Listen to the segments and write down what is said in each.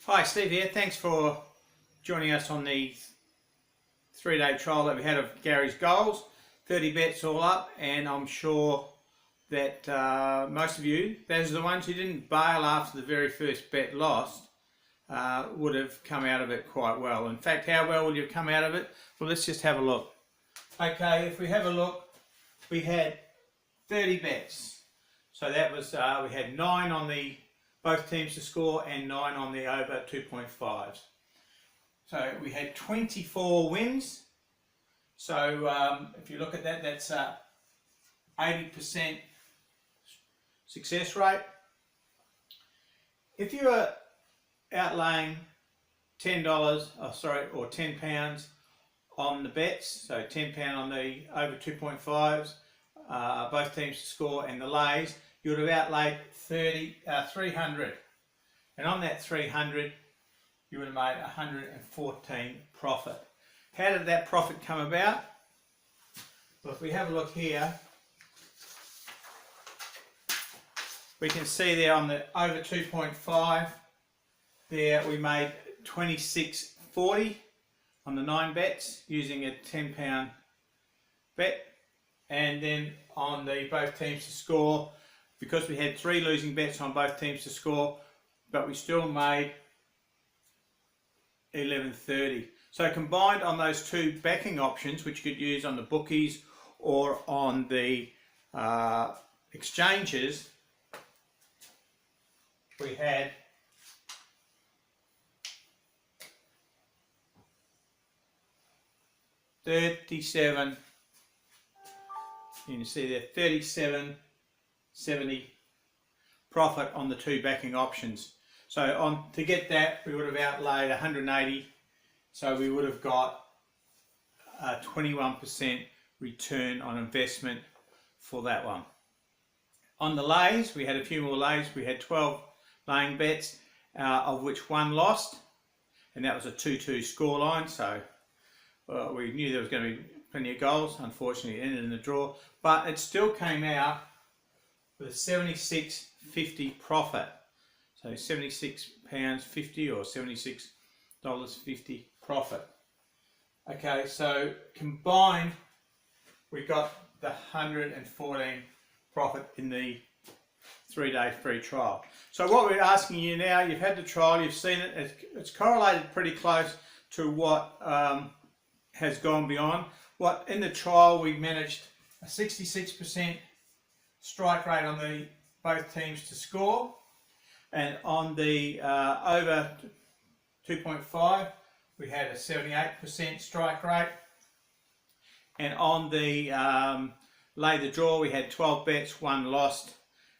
Hi, Steve here. Thanks for joining us on the 3-day trial that we had of Gary's goals. 30 bets all up, and I'm sure that most of you, those are the ones who didn't bail after the very first bet lost, would have come out of it quite well. In fact, how well will you come out of it? Well, let's just have a look. Okay, if we have a look, we had 30 bets. So that was, we had 9 on the both teams to score and 9 on the over 2.5s. So we had 24 wins. So if you look at that, that's 80% success rate. If you are outlaying $10, or £10 on the bets, so £10 on the over 2.5s, both teams to score and the lays, you would have outlaid 300, and on that 300 you would have made 114 profit. How did that profit come about? Well, if we have a look here, we can see there on the over 2.5 there we made 26.40 on the 9 bets using a £10 bet, and then on the both teams to score, because we had 3 losing bets on both teams to score, but we still made 11.30. So combined on those 2 backing options, which you could use on the bookies or on the exchanges, we had $37. You can see there, $37.70 profit on the 2 backing options. So to get that, we would have outlaid 180. So we would have got a 21% return on investment for that one. On the lays, we had a few more lays. We had 12 laying bets, of which 1 lost, and that was a 2-2 scoreline. So we knew there was going to be plenty of goals. Unfortunately, it ended in the draw, but it still came out with a $76.50 profit. So £76.50 or $76.50 profit. Okay, so combined we got the 114 profit in the 3-day free trial. So what we're asking you now, you've had the trial, you've seen it, it's correlated pretty close to what has gone beyond. What in the trial we managed a 66% strike rate on the both teams to score, and on the over 2.5 we had a 78% strike rate, and on the lay the draw we had 12 bets, 1 lost,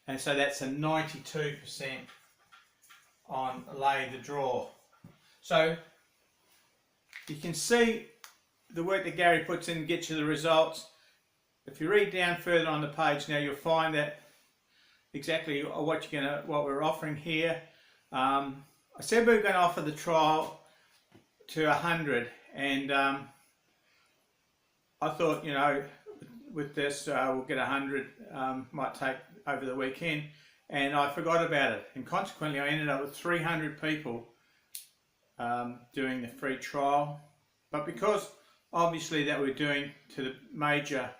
and so that's a 92% on lay the draw. So you can see the work that Gary puts in gets you the results. If you read down further on the page now, you'll find that exactly what we're offering here. I said we were going to offer the trial to 100, and I thought, with this we'll get 100, might take over the weekend, and I forgot about it, and consequently I ended up with 300 people doing the free trial. But because obviously that we're doing to the major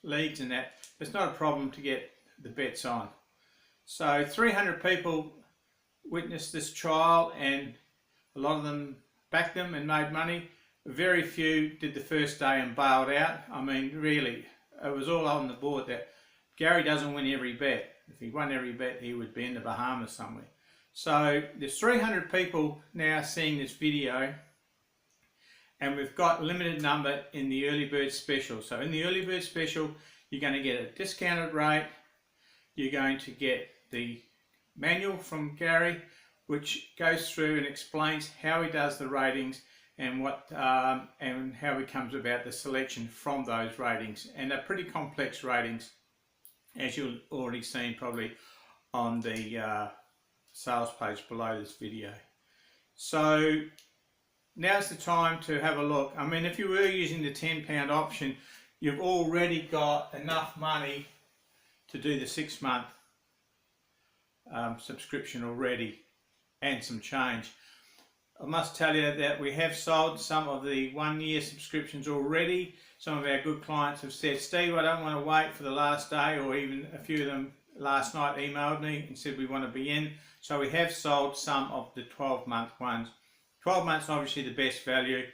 leagues and that, it's not a problem to get the bets on. So 300 people witnessed this trial, and a lot of them backed them and made money. Very few did the first day and bailed out. I mean, really, it was all on the board that Gary doesn't win every bet. If he won every bet, he would be in the Bahamas somewhere. So there's 300 people now seeing this video, and we've got a limited number in the early bird special. So in the early bird special, you're going to get a discounted rate. You're going to get the manual from Gary, which goes through and explains how he does the ratings and and how he comes about the selection from those ratings. And they're pretty complex ratings, as you've already seen probably on the sales page below this video. So now's the time to have a look. I mean, if you were using the £10 option, you've already got enough money to do the 6-month subscription already, and some change. I must tell you that we have sold some of the 1-year subscriptions already. Some of our good clients have said, Steve, I don't want to wait for the last day, or even a few of them last night emailed me and said we want to be in. So we have sold some of the 12-month ones. 12 months obviously the best value.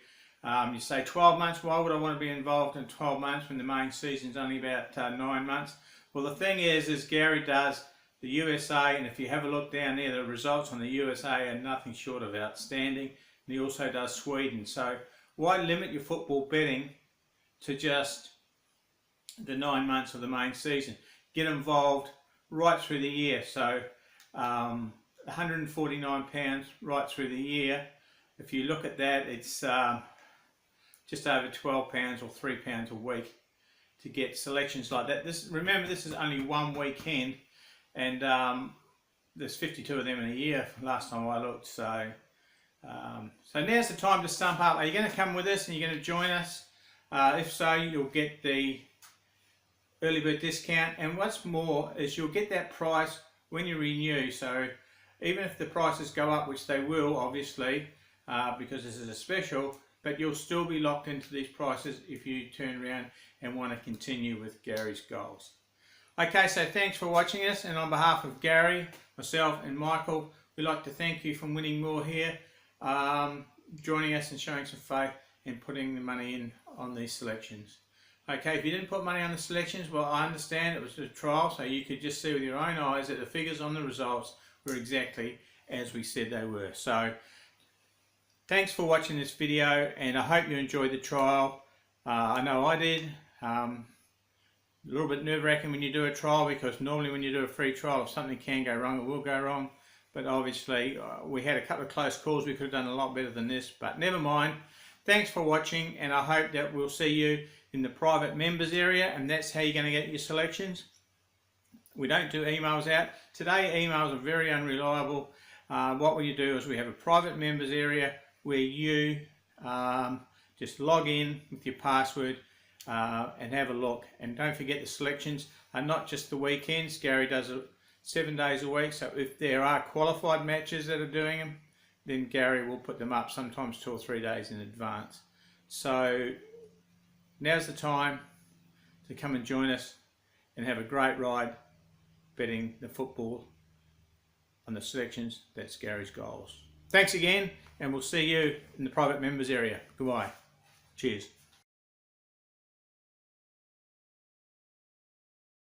You say 12 months, why would I want to be involved in 12 months when the main season's only about 9 months? Well, the thing is Gary does the USA, and if you have a look down there, the results on the USA are nothing short of outstanding. And he also does Sweden. So why limit your football betting to just the 9 months of the main season? Get involved right through the year. So £149 right through the year. If you look at that, it's just over £12 or £3 a week to get selections like that. Remember, this is only one weekend. And there's 52 of them in a year last time I looked. So now's the time to stump up. Are you going to come with us and you're going to join us? If so, you'll get the early bird discount. And what's more is you'll get that price when you renew. So even if the prices go up, which they will obviously, because this is a special, but you'll still be locked into these prices if you turn around and want to continue with Gary's goals. Okay, so thanks for watching us, and on behalf of Gary, myself and Michael, we'd like to thank you for winning more here, joining us and showing some faith and putting the money in on these selections. Okay, if you didn't put money on the selections, well, I understand it was a trial, so you could just see with your own eyes that the figures on the results were exactly as we said they were. So thanks for watching this video, and I hope you enjoyed the trial. I know I did. A little bit nerve-wracking when you do a trial, because normally when you do a free trial, if something can go wrong, it will go wrong. But obviously we had a couple of close calls. We could have done a lot better than this, but never mind. Thanks for watching, and I hope that we'll see you in the private members area, and that's how you're going to get your selections. We don't do emails out. Today emails are very unreliable. What we do is we have a private members area where you just log in with your password and have a look. And don't forget, the selections are not just the weekends. Gary does it 7 days a week, so if there are qualified matches that are doing them, then Gary will put them up sometimes 2 or 3 days in advance. So now's the time to come and join us and have a great ride betting the football on the selections. That's Gary's goals. Thanks again, and we'll see you in the private members area. Goodbye. Cheers.